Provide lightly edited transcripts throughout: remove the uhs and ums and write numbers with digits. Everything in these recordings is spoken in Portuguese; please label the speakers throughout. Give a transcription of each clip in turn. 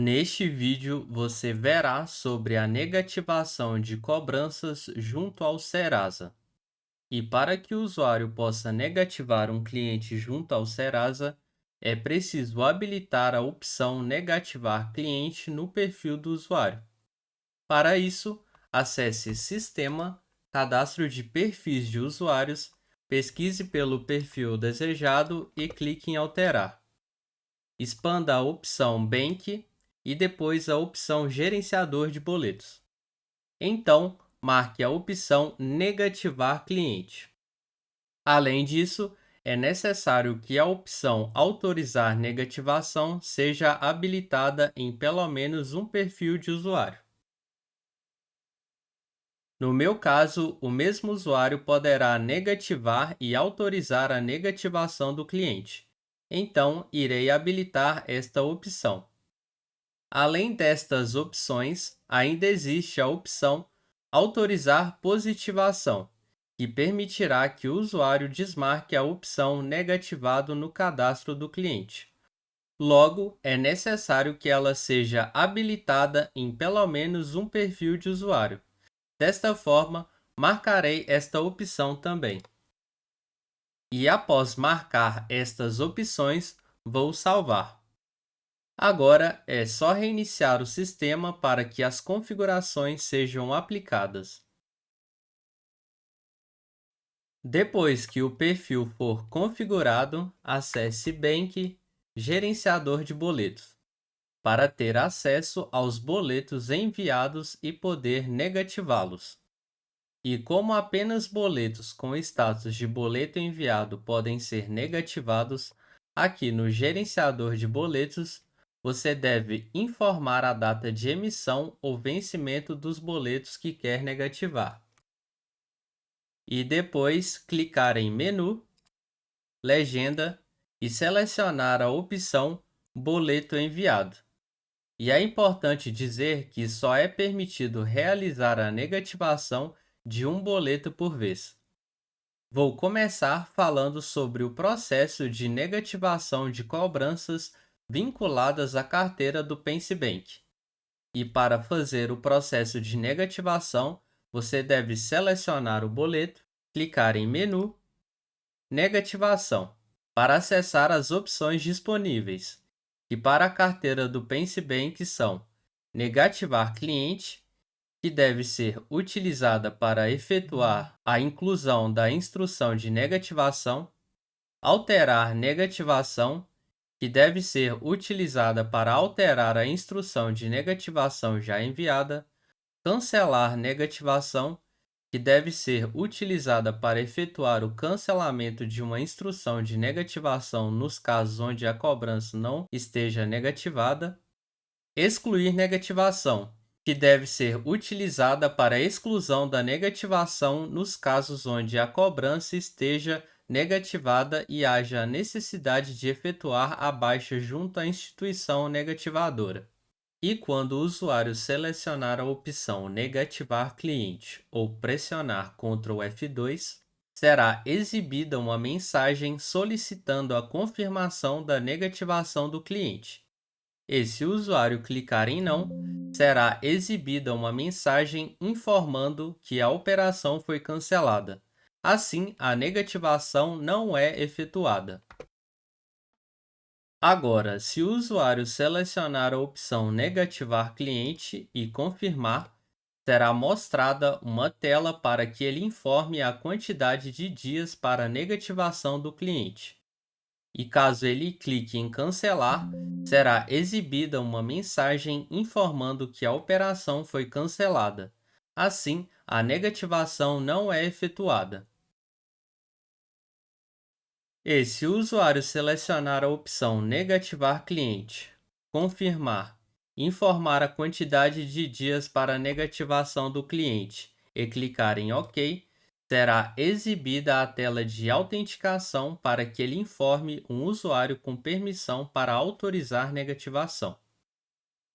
Speaker 1: Neste vídeo, você verá sobre a negativação de cobranças junto ao Serasa. E para que o usuário possa negativar um cliente junto ao Serasa, é preciso habilitar a opção Negativar cliente no perfil do usuário. Para isso, acesse Sistema, Cadastro de perfis de usuários, pesquise pelo perfil desejado e clique em Alterar. Expanda a opção Bank e depois a opção Gerenciador de boletos. Então, marque a opção Negativar cliente. Além disso, é necessário que a opção Autorizar negativação seja habilitada em pelo menos um perfil de usuário. No meu caso, o mesmo usuário poderá negativar e autorizar a negativação do cliente. Então, irei habilitar esta opção. Além destas opções, ainda existe a opção Autorizar positivação, que permitirá que o usuário desmarque a opção Negativado no cadastro do cliente. Logo, é necessário que ela seja habilitada em pelo menos um perfil de usuário. Desta forma, marcarei esta opção também. E após marcar estas opções, vou salvar. Agora é só reiniciar o sistema para que as configurações sejam aplicadas. Depois que o perfil for configurado, acesse Bank, Gerenciador de boletos, para ter acesso aos boletos enviados e poder negativá-los. E como apenas boletos com status de boleto enviado podem ser negativados, aqui no Gerenciador de boletos, você deve informar a data de emissão ou vencimento dos boletos que quer negativar. E depois clicar em Menu, Legenda e selecionar a opção Boleto enviado. E é importante dizer que só é permitido realizar a negativação de um boleto por vez. Vou começar falando sobre o processo de negativação de cobranças vinculadas à carteira do PenseBank. E para fazer o processo de negativação, você deve selecionar o boleto, clicar em Menu, Negativação, para acessar as opções disponíveis, que para a carteira do PenseBank são Negativar cliente, que deve ser utilizada para efetuar a inclusão da instrução de negativação, alterar negativação, que deve ser utilizada para alterar a instrução de negativação já enviada, cancelar negativação, que deve ser utilizada para efetuar o cancelamento de uma instrução de negativação nos casos onde a cobrança não esteja negativada, excluir negativação, que deve ser utilizada para a exclusão da negativação nos casos onde a cobrança esteja negativada e haja a necessidade de efetuar a baixa junto à instituição negativadora. E quando o usuário selecionar a opção Negativar cliente ou pressionar Ctrl F2, será exibida uma mensagem solicitando a confirmação da negativação do cliente. E se o usuário clicar em Não, será exibida uma mensagem informando que a operação foi cancelada. Assim, a negativação não é efetuada. Agora, se o usuário selecionar a opção Negativar cliente e confirmar, será mostrada uma tela para que ele informe a quantidade de dias para a negativação do cliente. E caso ele clique em cancelar, será exibida uma mensagem informando que a operação foi cancelada. Assim, a negativação não é efetuada. E se o usuário selecionar a opção Negativar cliente, confirmar, informar a quantidade de dias para a negativação do cliente e clicar em OK, será exibida a tela de autenticação para que ele informe um usuário com permissão para autorizar negativação.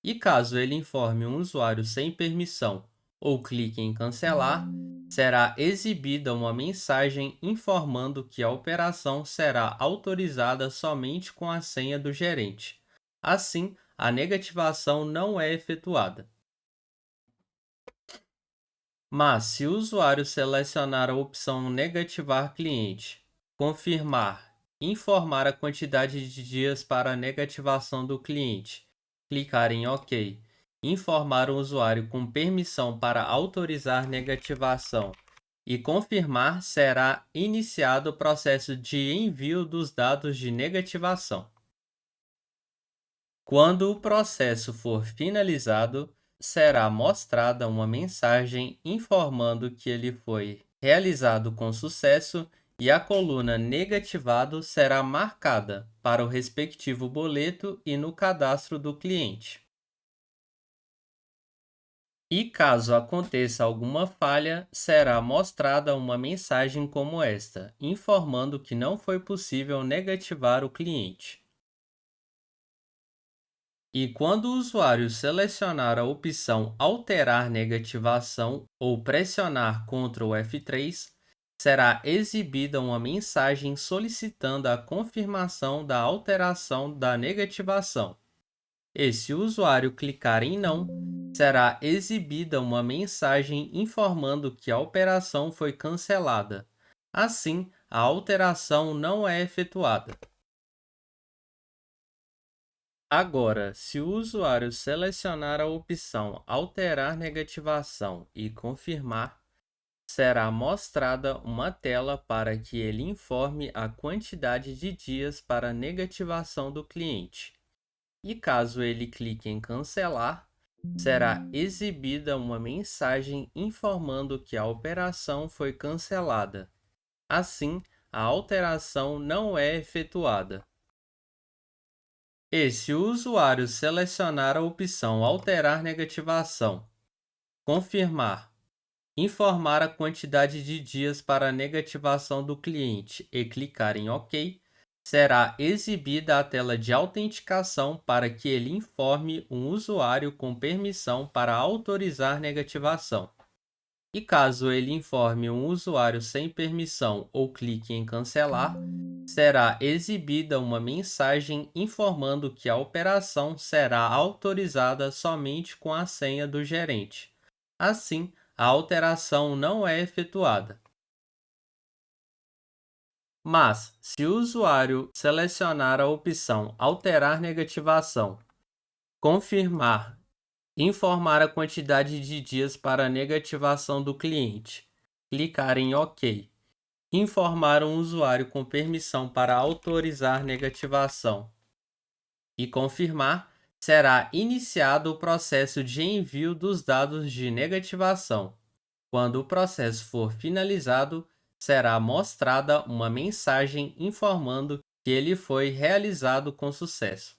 Speaker 1: E caso ele informe um usuário sem permissão ou clique em cancelar, será exibida uma mensagem informando que a operação será autorizada somente com a senha do gerente. Assim, a negativação não é efetuada. Mas, se o usuário selecionar a opção Negativar cliente, confirmar, informar a quantidade de dias para a negativação do cliente, clicar em OK, informar o usuário com permissão para autorizar negativação e confirmar, será iniciado o processo de envio dos dados de negativação. Quando o processo for finalizado, será mostrada uma mensagem informando que ele foi realizado com sucesso e a coluna Negativado será marcada para o respectivo boleto e no cadastro do cliente. E caso aconteça alguma falha, será mostrada uma mensagem como esta, informando que não foi possível negativar o cliente. E quando o usuário selecionar a opção Alterar negativação ou pressionar Ctrl F3, será exibida uma mensagem solicitando a confirmação da alteração da negativação. E se o usuário clicar em Não, será exibida uma mensagem informando que a operação foi cancelada. Assim, a alteração não é efetuada. Agora, se o usuário selecionar a opção Alterar negativação e confirmar, será mostrada uma tela para que ele informe a quantidade de dias para a negativação do cliente. E caso ele clique em Cancelar, será exibida uma mensagem informando que a operação foi cancelada. Assim, a alteração não é efetuada. E se o usuário selecionar a opção Alterar negativação, confirmar, informar a quantidade de dias para a negativação do cliente e clicar em OK, será exibida a tela de autenticação para que ele informe um usuário com permissão para autorizar negativação. E caso ele informe um usuário sem permissão ou clique em Cancelar, será exibida uma mensagem informando que a operação será autorizada somente com a senha do gerente. Assim, a alteração não é efetuada. Mas, se o usuário selecionar a opção Alterar negativação, confirmar, informar a quantidade de dias para a negativação do cliente, clicar em OK, informar um usuário com permissão para autorizar negativação e confirmar, será iniciado o processo de envio dos dados de negativação. Quando o processo for finalizado, será mostrada uma mensagem informando que ele foi realizado com sucesso.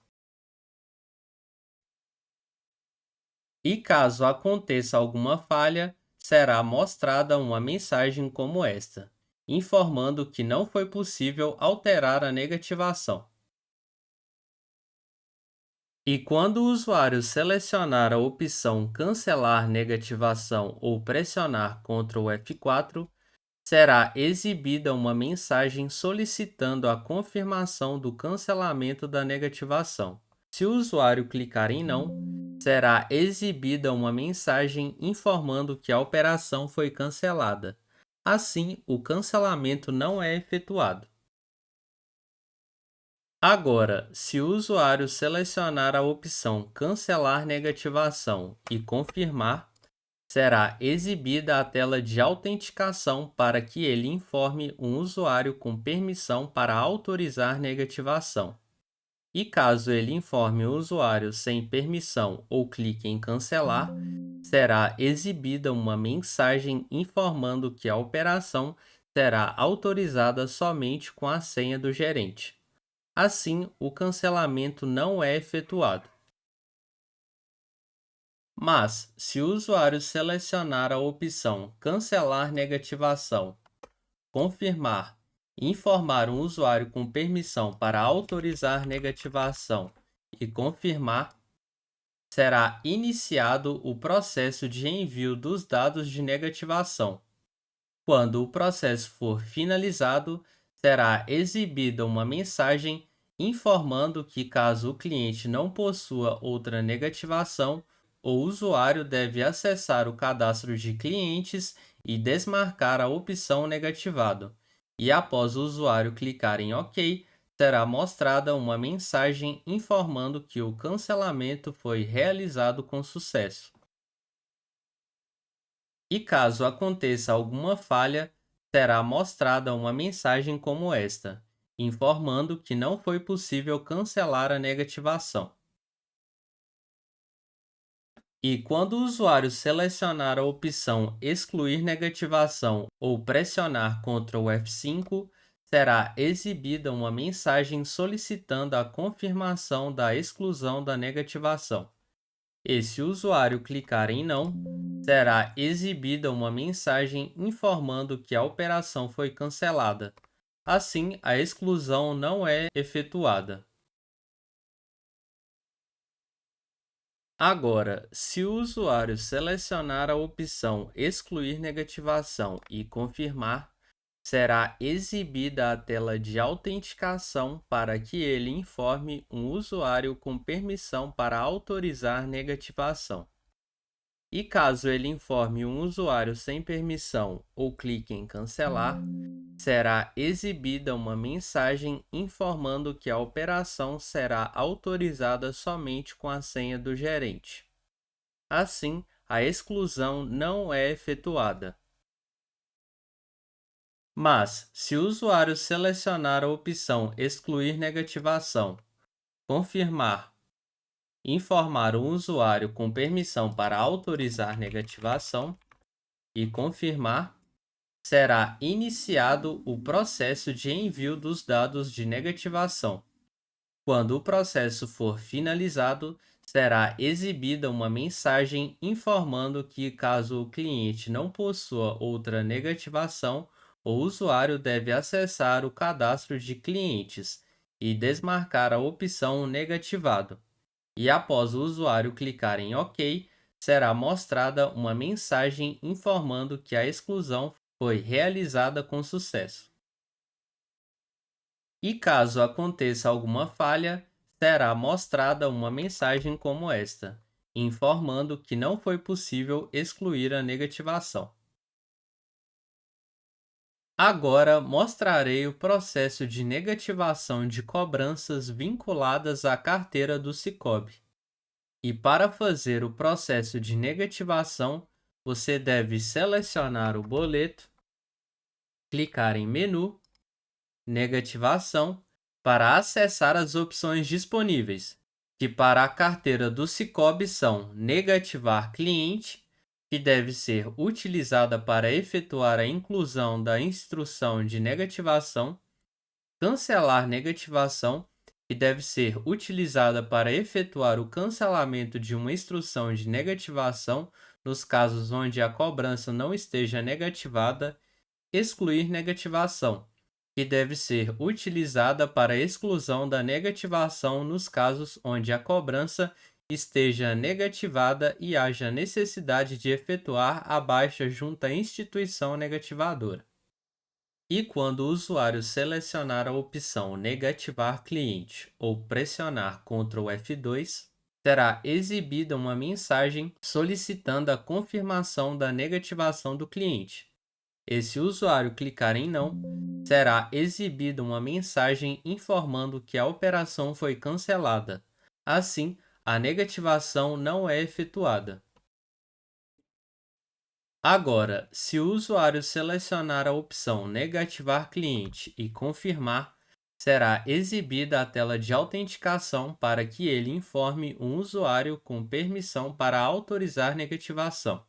Speaker 1: E caso aconteça alguma falha, será mostrada uma mensagem como esta, informando que não foi possível alterar a negativação. E quando o usuário selecionar a opção Cancelar negativação ou pressionar Ctrl F4, será exibida uma mensagem solicitando a confirmação do cancelamento da negativação. Se o usuário clicar em Não, será exibida uma mensagem informando que a operação foi cancelada. Assim, o cancelamento não é efetuado. Agora, se o usuário selecionar a opção Cancelar negativação e confirmar, será exibida a tela de autenticação para que ele informe um usuário com permissão para autorizar negativação. E caso ele informe o usuário sem permissão ou clique em Cancelar, será exibida uma mensagem informando que a operação será autorizada somente com a senha do gerente. Assim, o cancelamento não é efetuado. Mas, se o usuário selecionar a opção Cancelar negativação, confirmar, informar um usuário com permissão para autorizar negativação e confirmar, será iniciado o processo de envio dos dados de negativação. Quando o processo for finalizado, será exibida uma mensagem informando que, caso o cliente não possua outra negativação, o usuário deve acessar o cadastro de clientes e desmarcar a opção negativado. E após o usuário clicar em OK, será mostrada uma mensagem informando que o cancelamento foi realizado com sucesso. E caso aconteça alguma falha, será mostrada uma mensagem como esta, informando que não foi possível cancelar a negativação. E quando o usuário selecionar a opção Excluir negativação ou pressionar Ctrl F5, será exibida uma mensagem solicitando a confirmação da exclusão da negativação. E se o usuário clicar em Não, será exibida uma mensagem informando que a operação foi cancelada. Assim, a exclusão não é efetuada. Agora, se o usuário selecionar a opção Excluir negativação e confirmar, será exibida a tela de autenticação para que ele informe um usuário com permissão para autorizar negativação. E caso ele informe um usuário sem permissão ou clique em cancelar, será exibida uma mensagem informando que a operação será autorizada somente com a senha do gerente. Assim, a exclusão não é efetuada. Mas, se o usuário selecionar a opção Excluir negativação, confirmar, informar o usuário com permissão para autorizar negativação e confirmar, será iniciado o processo de envio dos dados de negativação. Quando o processo for finalizado, será exibida uma mensagem informando que, caso o cliente não possua outra negativação, o usuário deve acessar o cadastro de clientes e desmarcar a opção Negativado. E após o usuário clicar em OK, será mostrada uma mensagem informando que a exclusão foi realizada com sucesso. E caso aconteça alguma falha, será mostrada uma mensagem como esta, informando que não foi possível excluir a negativação. Agora mostrarei o processo de negativação de cobranças vinculadas à carteira do Sicoob. E para fazer o processo de negativação, você deve selecionar o boleto, clicar em Menu, Negativação, para acessar as opções disponíveis, que para a carteira do Sicoob são Negativar cliente, que deve ser utilizada para efetuar a inclusão da instrução de negativação, Cancelar negativação, que deve ser utilizada para efetuar o cancelamento de uma instrução de negativação nos casos onde a cobrança não esteja negativada, excluir negativação, que deve ser utilizada para exclusão da negativação nos casos onde a cobrança esteja negativada e haja necessidade de efetuar a baixa junto à instituição negativadora. E quando o usuário selecionar a opção Negativar cliente ou pressionar Ctrl F2, será exibida uma mensagem solicitando a confirmação da negativação do cliente. E se o usuário clicar em Não, será exibida uma mensagem informando que a operação foi cancelada. Assim, a negativação não é efetuada. Agora, se o usuário selecionar a opção Negativar cliente e confirmar, será exibida a tela de autenticação para que ele informe um usuário com permissão para autorizar negativação.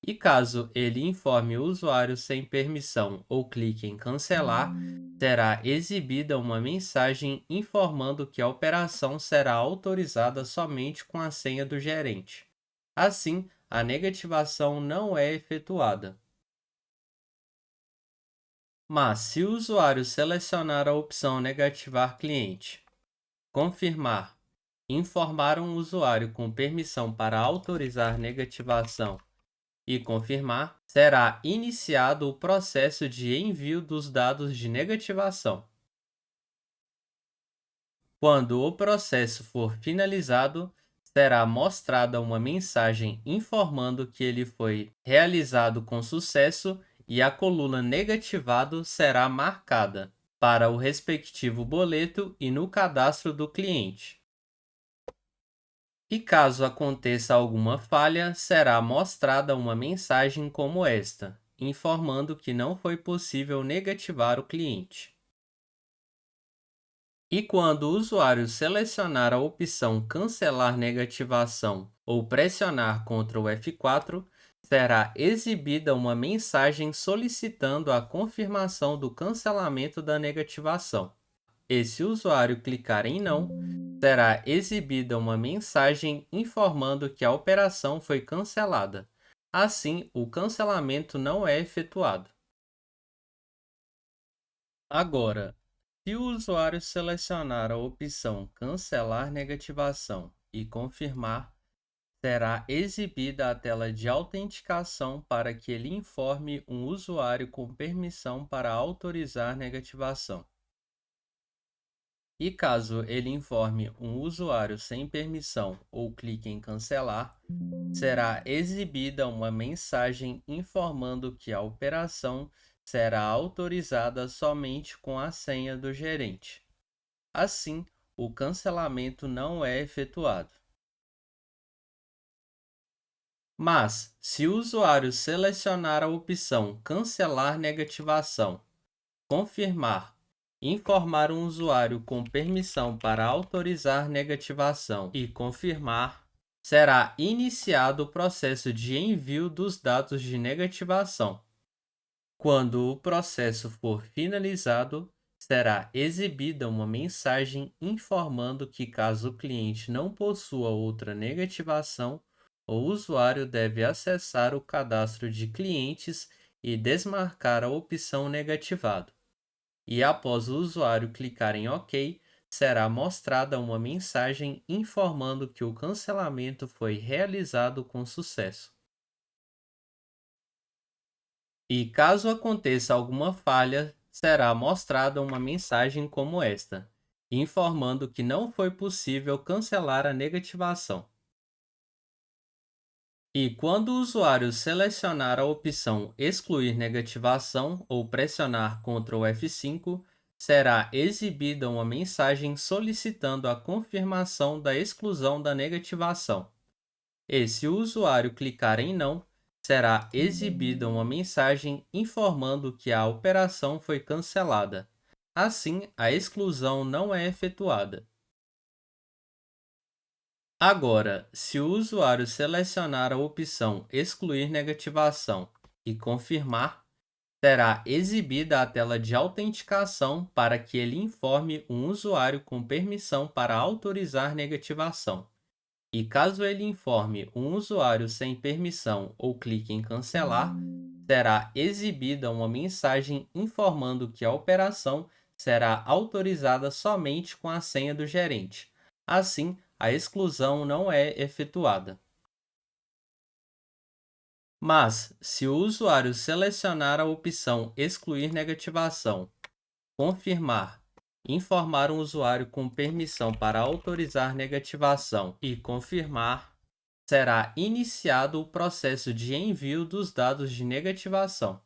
Speaker 1: E caso ele informe o usuário sem permissão ou clique em Cancelar, será exibida uma mensagem informando que a operação será autorizada somente com a senha do gerente. Assim, a negativação não é efetuada. Mas se o usuário selecionar a opção Negativar cliente, confirmar, informar um usuário com permissão para autorizar negativação e confirmar, será iniciado o processo de envio dos dados de negativação. Quando o processo for finalizado, será mostrada uma mensagem informando que ele foi realizado com sucesso e a coluna negativado será marcada para o respectivo boleto e no cadastro do cliente. E caso aconteça alguma falha, será mostrada uma mensagem como esta, informando que não foi possível negativar o cliente. E quando o usuário selecionar a opção Cancelar negativação ou pressionar Ctrl F4, será exibida uma mensagem solicitando a confirmação do cancelamento da negativação. E se o usuário clicar em Não, será exibida uma mensagem informando que a operação foi cancelada. Assim, o cancelamento não é efetuado. Agora, se o usuário selecionar a opção Cancelar negativação e confirmar, será exibida a tela de autenticação para que ele informe um usuário com permissão para autorizar negativação. E caso ele informe um usuário sem permissão ou clique em Cancelar, será exibida uma mensagem informando que a operação será autorizada somente com a senha do gerente. Assim, o cancelamento não é efetuado. Mas, se o usuário selecionar a opção Cancelar negativação, confirmar, informar um usuário com permissão para autorizar negativação e confirmar, será iniciado o processo de envio dos dados de negativação. Quando o processo for finalizado, será exibida uma mensagem informando que, caso o cliente não possua outra negativação, o usuário deve acessar o cadastro de clientes e desmarcar a opção negativado. E após o usuário clicar em OK, será mostrada uma mensagem informando que o cancelamento foi realizado com sucesso. E caso aconteça alguma falha, será mostrada uma mensagem como esta, informando que não foi possível cancelar a negativação. E quando o usuário selecionar a opção Excluir negativação ou pressionar Ctrl F5, será exibida uma mensagem solicitando a confirmação da exclusão da negativação. E se o usuário clicar em Não, será exibida uma mensagem informando que a operação foi cancelada. Assim, a exclusão não é efetuada. Agora, se o usuário selecionar a opção Excluir negativação e confirmar, será exibida a tela de autenticação para que ele informe um usuário com permissão para autorizar negativação. E caso ele informe um usuário sem permissão ou clique em Cancelar, será exibida uma mensagem informando que a operação será autorizada somente com a senha do gerente. Assim, a exclusão não é efetuada. Mas, se o usuário selecionar a opção Excluir negativação, confirmar, informar um usuário com permissão para autorizar negativação e confirmar, será iniciado o processo de envio dos dados de negativação.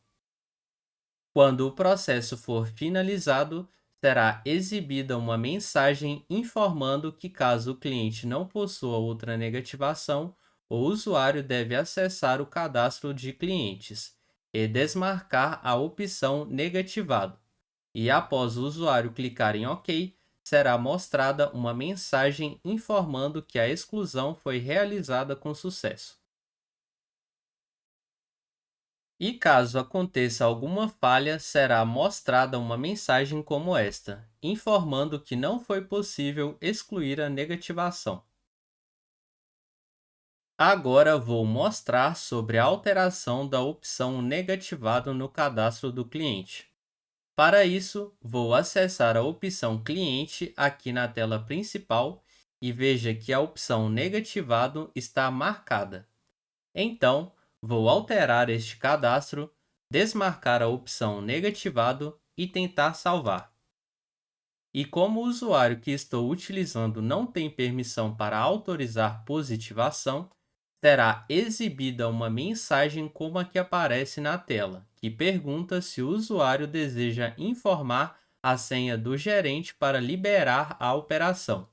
Speaker 1: Quando o processo for finalizado, será exibida uma mensagem informando que, caso o cliente não possua outra negativação, o usuário deve acessar o cadastro de clientes e desmarcar a opção Negativado. E após o usuário clicar em OK, será mostrada uma mensagem informando que a exclusão foi realizada com sucesso. E caso aconteça alguma falha, será mostrada uma mensagem como esta, informando que não foi possível excluir a negativação. Agora vou mostrar sobre a alteração da opção Negativado no cadastro do cliente. Para isso, vou acessar a opção Cliente aqui na tela principal e veja que a opção Negativado está marcada. Então, vou alterar este cadastro, desmarcar a opção Negativado e tentar salvar. E como o usuário que estou utilizando não tem permissão para autorizar positivação, será exibida uma mensagem como a que aparece na tela, que pergunta se o usuário deseja informar a senha do gerente para liberar a operação.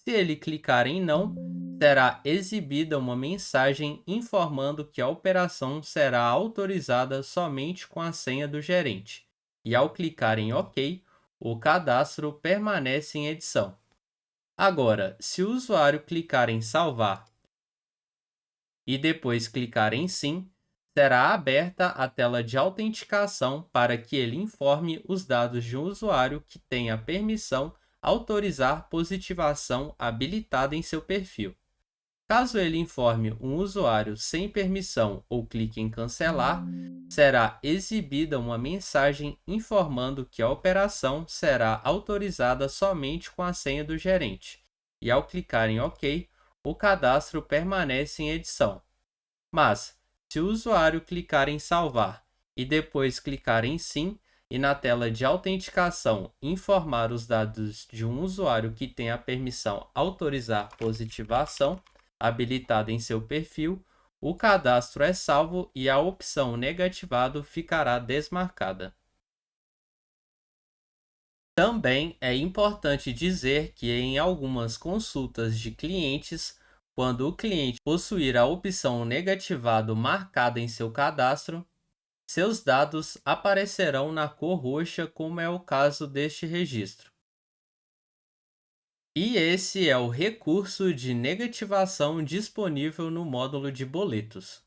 Speaker 1: Se ele clicar em não, será exibida uma mensagem informando que a operação será autorizada somente com a senha do gerente. E ao clicar em OK, o cadastro permanece em edição. Agora, se o usuário clicar em salvar e depois clicar em sim, será aberta a tela de autenticação para que ele informe os dados de um usuário que tenha permissão autorizar positivação habilitada em seu perfil. Caso ele informe um usuário sem permissão ou clique em cancelar, será exibida uma mensagem informando que a operação será autorizada somente com a senha do gerente. E ao clicar em OK, o cadastro permanece em edição. Mas, se o usuário clicar em salvar e depois clicar em sim, e na tela de autenticação informar os dados de um usuário que tem a permissão autorizar positivação habilitada em seu perfil, o cadastro é salvo e a opção negativado ficará desmarcada. Também é importante dizer que em algumas consultas de clientes, quando o cliente possuir a opção negativado marcada em seu cadastro, seus dados aparecerão na cor roxa, como é o caso deste registro. E esse é o recurso de negativação disponível no módulo de boletos.